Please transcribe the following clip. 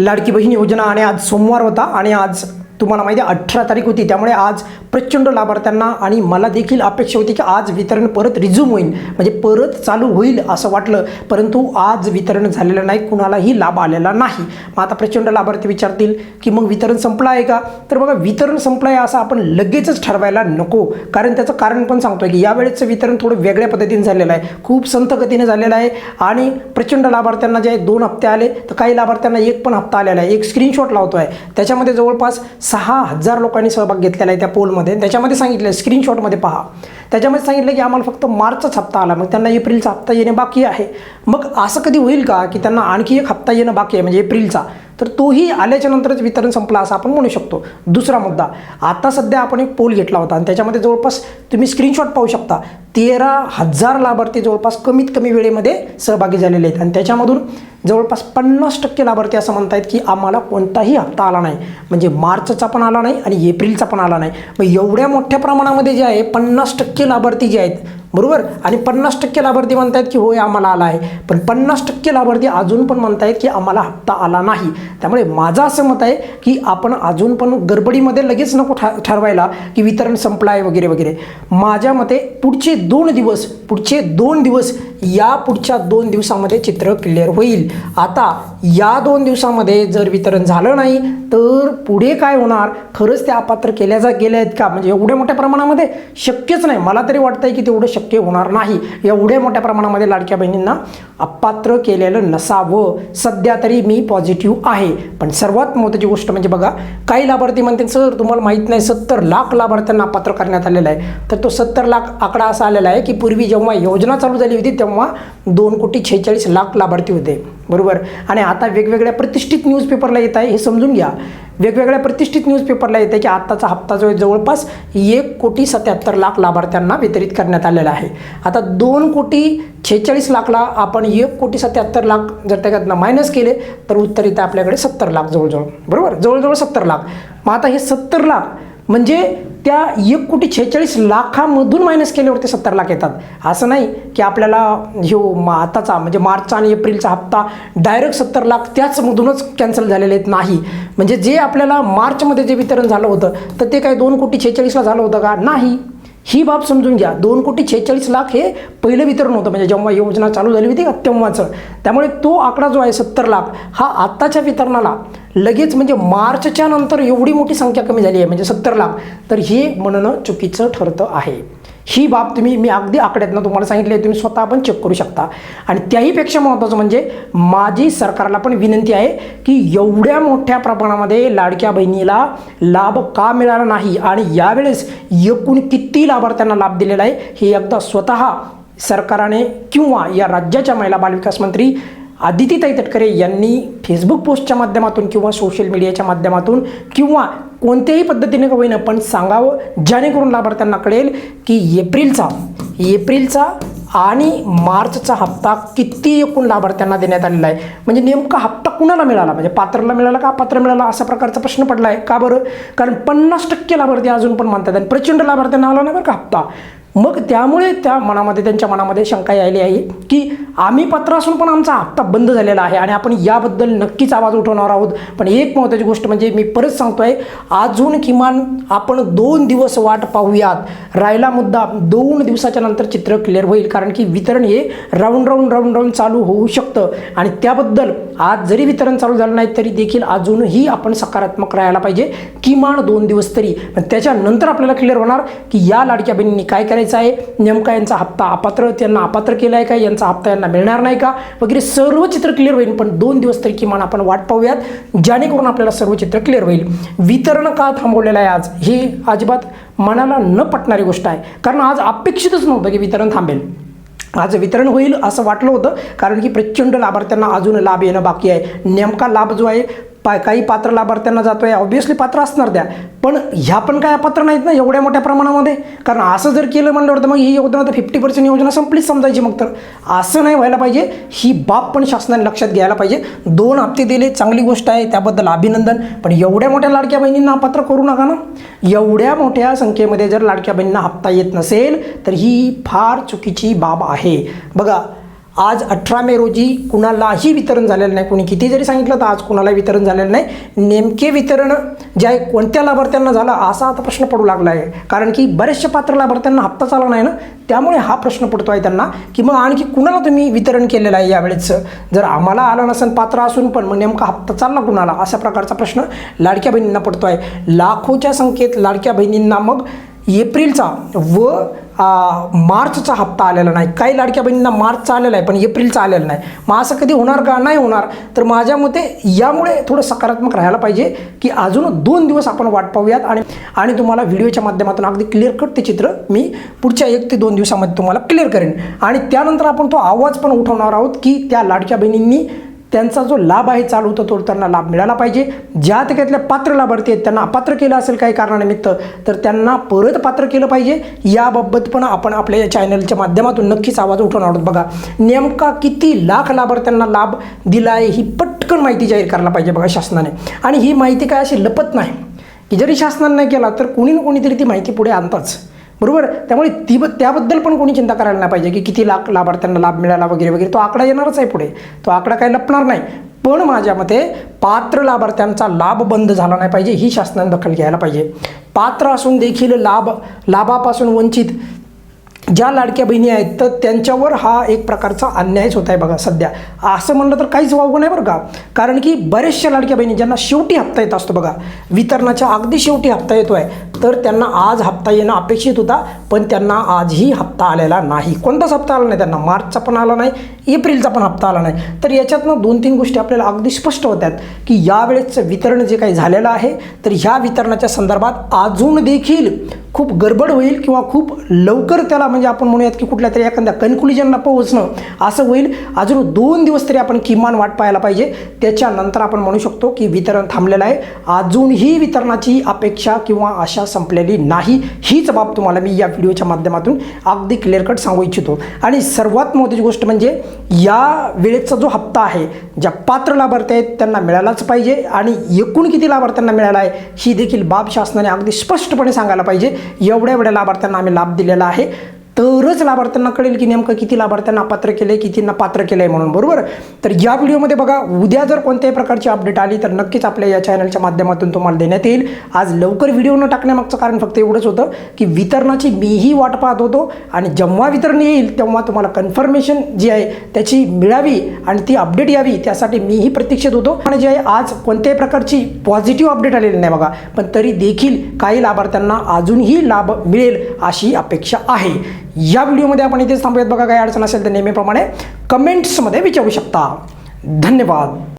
लाडकी बहीण योजना आणि आज सोमवार होता आणि आज तुम्हाला माहिती आहे 18 तारीख होती, त्यामुळे आज प्रचंड लाभार्थ्यांना आणि मला देखील अपेक्षा होती की आज वितरण परत रिझ्यूम होईल, म्हणजे परत चालू होईल असं वाटलं, परंतु आज वितरण झालेलं नाही, कुणालाही लाभ आलेला नाही. मग आता प्रचंड लाभार्थी विचारतील की मग वितरण संपलं आहे का? तर बघा, वितरण संपलं आहे असं आपण लगेचच ठरवायला नको, कारण त्याचं कारण पण सांगतोय की यावेळेचं वितरण थोडं वेगळ्या पद्धतीने झालेलं आहे, खूप संथ गतीने झालेलं आहे आणि प्रचंड लाभार्थ्यांना जे 2 हप्ते आले, तर काही लाभार्थ्यांना 1 पण हप्ता आलेला आहे. एक स्क्रीनशॉट लावतो आहे, त्याच्यामध्ये जवळपास 6000 लोकांनी सहभाग घेतलेला आहे त्या पोलमध्ये. त्याच्यामध्ये सांगितलं, स्क्रीनशॉटमध्ये पहा, त्याच्यामध्ये सांगितलं की आम्हाला फक्त मार्चचाच हप्ता आला, मग त्यांना एप्रिलचा हप्ता येणे बाकी आहे. मग असं कधी होईल का की त्यांना आणखी एक हप्ता येणं बाकी आहे म्हणजे एप्रिलचा, तर तोही आल्याच्या नंतरच वितरण संपलं असं आपण म्हणू शकतो. दुसरा मुद्दा, आता सध्या आपण एक पोल घेतला होता आणि त्याच्यामध्ये जवळपास तुम्ही स्क्रीनशॉट पाहू शकता, 13,000 लाभार्थी जवळपास कमीत कमी वेळेमध्ये सहभागी झालेले आहेत आणि त्याच्यामधून जवळपास 50% लाभार्थी असं म्हणतायत की आम्हाला कोणताही हप्ता आला नाही, म्हणजे मार्चचा पण आला नाही आणि एप्रिलचा पण आला नाही. मग एवढ्या मोठ्या प्रमाणामध्ये जे आहे 50% लाभार्थी जे आहेत, बरोबर, आणि 50% लाभार्थी म्हणतायत की होय आम्हाला आला आहे, पण 50% लाभार्थी अजून पण म्हणतायत की आम्हाला हप्ता आला नाही. त्यामुळे माझं असं मत आहे की आपण अजून पण गडबडीमध्ये लगेच नको ठरवायला की वितरण संपलं आहे वगैरे वगैरे. माझ्या मते पुढचे 2 दिवस या पुढच्या 2 दिवसामध्ये चित्र क्लिअर होईल. आता या 2 दिवसामध्ये जर वितरण झालं नाही तर पुढे काय होणार, खरंच ते अपात्र गेल्या आहेत का, म्हणजे एवढ्या मोठ्या प्रमाणामध्ये शक्यच नाही. मला तरी वाटतंय की तेवढं शक्य होणार नाही, एवढ्या मोठ्या प्रमाणामध्ये लाडक्या बहिणींना अपात्र केलेलं नसावं. सध्या तरी मी पॉझिटिव्ह आहे. पण सर्वात महत्त्वाची गोष्ट म्हणजे बघा, काही लाभार्थी म्हणतील सर तुम्हाला माहीत नाही 70 लाख लाभार्थ्यांना अपात्र करण्यात आलेला आहे. तर तो 70 लाख आकडा असा आलेला आहे की पूर्वी जेव्हा योजना चालू झाली होती तेव्हा 2,46,00,000 लाभार्थी होते, बरोबर, आणि आता वेगवेगळ्या प्रतिष्ठित न्यूजपेपरला येत आहे, हे समजून घ्या, वेगवेगळ्या प्रतिष्ठित न्यूजपेपरला येते की आत्ताचा हप्ता जो आहे जवळपास 1,77,00,000 लाभार्थ्यांना वितरित करण्यात आलेला आहे. आता 2,46,00,000ला आपण 1,77,00,000 जर त्याच्यातनं मायनस केले तर उत्तर येतं आपल्याकडे 70 लाख जवळजवळ, बरोबर, जवळजवळ 70 लाख. मग आता हे 70 लाख म्हणजे त्या 1,46,00,000मधून मायनस केल्यावरती 70 लाख येतात. असं नाही की आपल्याला आताचा म्हणजे मार्चचा आणि एप्रिलचा हप्ता डायरेक्ट 70 लाख त्याचमधूनच कॅन्सल झालेले आहेत, नाही. म्हणजे जे आपल्याला मार्चमध्ये जे वितरण झालं होतं तर ते काय 2,46,00,000ला झालं होतं का? नाही. ही बाब समजून घ्या. 2,46,00,000 हे पहिलं वितरण होतं, म्हणजे जेव्हा योजना चालू झाली होती का तेव्हाचं. त्यामुळे तो आकडा जो आहे 70 लाख हा आत्ताच्या वितरणाला लगेच म्हणजे मार्चच्या नंतर एवढी मोठी संख्या कमी झाली आहे म्हणजे 70 लाख, तर हे म्हणणं चुकीचं ठरतं आहे. ही बाब मी अगदी आकड्यातनं तुम्हाला सांगितले, तुम्ही स्वतः पण चेक करू शकता. आणि त्याहीपेक्षा महत्त्वाचं म्हणजे माझी सरकारला पण विनंती आहे की एवढ्या मोठ्या प्रमाणामध्ये लाडक्या बहिणीला लाभ का मिळाला नाही आणि यावेळेस एकूण किती लाभार्थ्यांना लाभ दिलेला आहे हे एकदा स्वतः सरकारने किंवा या राज्याच्या महिला बालविकास मंत्री आदितीताई तटकरे यांनी फेसबुक पोस्टच्या माध्यमातून किंवा सोशल मीडियाच्या माध्यमातून किंवा कोणत्याही पद्धतीने का होईना पण सांगावं, जेणेकरून लाभार्थ्यांना कळेल की एप्रिलचा आणि मार्चचा हप्ता किती एकूण लाभार्थ्यांना देण्यात आलेला आहे. म्हणजे नेमका हप्ता कुणाला मिळाला, म्हणजे पात्रला मिळाला का अपात्र मिळाला असा प्रकारचा प्रश्न पडला आहे. का बरं? कारण 50% लाभार्थी अजून पण म्हणतात आणि प्रचंड लाभार्थ्यांना आला नाही बरं का हप्ता. मग त्यामुळे त्यांच्या मनामध्ये शंका यायली आहे की आम्ही पात्र असून पण आमचा हप्ता बंद झालेला आहे आणि आपण याबद्दल नक्कीच आवाज उठवणार आहोत. पण एक महत्त्वाची गोष्ट म्हणजे मी परत सांगतोय, अजून किमान आपण 2 दिवस वाट पाहूयात. राहिला मुद्दा 2 दिवसाच्या नंतर चित्र क्लिअर होईल, कारण की वितरण हे राऊंड चालू होऊ शकतं आणि त्याबद्दल आज जरी वितरण चालू झालं नाही तरी देखील अजूनही आपण सकारात्मक राहायला पाहिजे, किमान 2 दिवस तरी. पण त्याच्यानंतर आपल्याला क्लिअर होणार की या लाडक्या बहिणींनी काय करायचं आहे, नेमका यांचा हप्ता त्यांना अपात्र केला आहे का, यांचा हप्ता यांना मिळणार नाही का वगैरे सर्व चित्र क्लिअर होईल. पण 2 दिवस तरी किमान आपण वाट पाहूयात, जेणेकरून आपल्याला सर्व चित्र क्लिअर होईल. वितरण का थांबवलेलं आहे आज, हे अजिबात मनाला न पटणारी गोष्ट आहे, कारण आज अपेक्षितच नव्हतं की वितरण थांबेल. आज वितरण होईल असं वाटलं होतं, कारण की प्रचंड लाभार्थ्यांना अजून लाभ येणं बाकी आहे. नेमका लाभ जो आहे काही पात्र लाभार्थ्यांना जातो आहे, ऑब्व्हियसली पात्र असणार द्या, पण ह्या पण काय अपात्र नाहीत ना एवढ्या मोठ्या प्रमाणामध्ये. कारण असं जर केलं म्हणल्यावर तर मग ही योजना तर 50% योजना संपलीच समजायची. मग तर असं नाही व्हायला पाहिजे, ही बाब पण शासनाने लक्षात घ्यायला पाहिजे. 2 हप्ते दिले, चांगली गोष्ट आहे, त्याबद्दल अभिनंदन, पण एवढ्या मोठ्या लाडक्या बहिणींना अपात्र करू नका ना. एवढ्या मोठ्या संख्येमध्ये जर लाडक्या बहिणींना हप्ता येत नसेल तर ही फार चुकीची बाब आहे. बघा, आज 18 मे रोजी कुणालाही वितरण झालेलं नाही. कोणी किती जरी सांगितलं तर आज कुणाला वितरण झालेलं नाही. नेमके वितरण जे आहे कोणत्या लाभार्थ्यांना झालं असा आता प्रश्न पडू लागला आहे. कारण की बरेचशा पात्र लाभार्थ्यांना हप्ताच आला नाही ना, त्यामुळे हा प्रश्न पडतो आहे त्यांना की मग आणखी कुणाला तुम्ही वितरण केलेलं आहे यावेळेस. जर आम्हाला आलं नसेल पात्र असून पण मग नेमका हप्ता चालला कुणाला, अशा प्रकारचा प्रश्न लाडक्या बहिणींना पडतो आहे. लाखोच्या संख्येत लाडक्या बहिणींना मग एप्रिलचा व मार्चचा हप्ता आलेला नाही. काही लाडक्या बहिणींना मार्चचा आलेला आहे पण एप्रिलचा आलेला नाही. मग असं कधी होणार का? नाही होणार. तर माझ्या मते यामुळे थोडं सकारात्मक राहायला पाहिजे की अजून 2 दिवस आपण वाट पाहूयात आणि तुम्हाला व्हिडिओच्या माध्यमातून अगदी क्लिअर कट ते चित्र मी पुढच्या 1 ते 2 दिवसामध्ये तुम्हाला क्लिअर करेन. आणि त्यानंतर आपण तो आवाज पण उठवणार आहोत की त्या लाडक्या बहिणींनी त्यांचा जो लाभ आहे चालू होता तो त्यांना लाभ मिळाला पाहिजे. ज्या त्यातल्या पात्र लाभार्थी आहेत त्यांना अपात्र केलं असेल काही कारणानिमित्त तर त्यांना परत पात्र केलं पाहिजे. याबाबत पण आपण आपल्या या चॅनलच्या माध्यमातून नक्कीच आवाज उठवणार आहोत. बघा नेमका किती लाख लाभार्थ्यांना लाभ दिला आहे ही पटकन माहिती जाहीर करायला पाहिजे बघा शासनाने. आणि ही माहिती काय अशी लपत नाही की जरी शासनाने नाही केला तर कोणी ना कोणीतरी ती माहिती पुढे आणताच, बरोबर. त्यामुळे त्याबद्दल पण कोणी चिंता करायला नाही पाहिजे की किती लाख लाभार्थ्यांना लाभ मिळाला वगैरे वगैरे. तो आकडा येणारच आहे पुढे, तो आकडा काही लपणार नाही. पण माझ्या मते पात्र लाभार्थ्यांचा लाभ बंद झाला नाही पाहिजे, ही शासनाने दखल घ्यायला पाहिजे. पात्र असून देखील लाभापासून वंचित ज्या लाडक्या बहिणी आहेत तर त्यांच्यावर हा एक प्रकारचा अन्यायच होत आहे बघा सध्या. असं म्हणलं तर काहीच वावगं नाही बरं का. कारण की बऱ्याचशा लाडक्या बहिणी ज्यांना शेवटी हप्ता येत असतो बघा, वितरणाच्या अगदी शेवटी हप्ता येतो आहे, तर त्यांना आज हप्ता येणं अपेक्षित होता पण त्यांना आजही हप्ता आलेला नाही. कोणताच हप्ता आला नाही त्यांना. मार्चचा पण आला नाही, एप्रिलचा पण हप्ता आला नाही. तर याच्यातनं 2-3 गोष्टी आपल्याला अगदी स्पष्ट होत्यात की यावेळेसचं वितरण जे काही झालेलं आहे तर ह्या वितरणाच्या संदर्भात अजून देखील खूप गडबड होईल किंवा खूप लवकर त्याला म्हणजे आपण म्हणूयात की कुठल्या तरी एखाद्या कन्क्लुजनला पोहोचणं असं होईल. अजून 2 दिवस तरी आपण किमान वाट पाहायला पाहिजे. त्याच्यानंतर आपण म्हणू शकतो की वितरण थांबलेलं आहे. अजूनही वितरणाची अपेक्षा किंवा आशा संपलेली नाही. हीच बाब तुम्हाला मी या व्हिडिओच्या माध्यमातून अगदी क्लिअर कट सांगू इच्छितो. आणि सर्वात महत्त्वाची गोष्ट म्हणजे या वेळेचा जो हप्ता आहे ज्या पात्र लाभार्थी आहेत त्यांना मिळालाच पाहिजे. आणि एकूण किती लाभार्थ्यांना मिळाला आहे ही देखील बाब शासनाने अगदी स्पष्टपणे सांगायला पाहिजे. एवढ्या लाभार्थ्यांना आम्ही लाभ दिलेला आहे, तरच लाभार्थ्यांना कळेल की नेमकं किती लाभार्थ्यांना अपात्र केले, कितींना पात्र केलं आहे म्हणून, बरोबर. तर या व्हिडिओमध्ये बघा उद्या जर कोणत्याही प्रकारची अपडेट आली तर नक्कीच आपल्या या चॅनलच्या माध्यमातून तुम्हाला देण्यात येईल. आज लवकर व्हिडिओ न टाकण्यामागचं कारण फक्त एवढंच होतं की वितरणाची मीही वाट पाहत होतो आणि जेव्हा वितरण येईल तेव्हा तुम्हाला कन्फर्मेशन जी आहे त्याची मिळावी आणि ती अपडेट यावी त्यासाठी मीही प्रतीक्षित होतो. आणि जे आहे आज कोणत्याही प्रकारची पॉझिटिव्ह अपडेट आलेली नाही बघा, पण तरी देखील काही लाभार्थ्यांना अजूनही लाभ मिळेल अशी अपेक्षा आहे. या व्हिडिओमध्ये आपण इथेच थांबूयात बघा. काही अडचण असेल तर नेहमीप्रमाणे कमेंट्समध्ये विचारू शकता. धन्यवाद.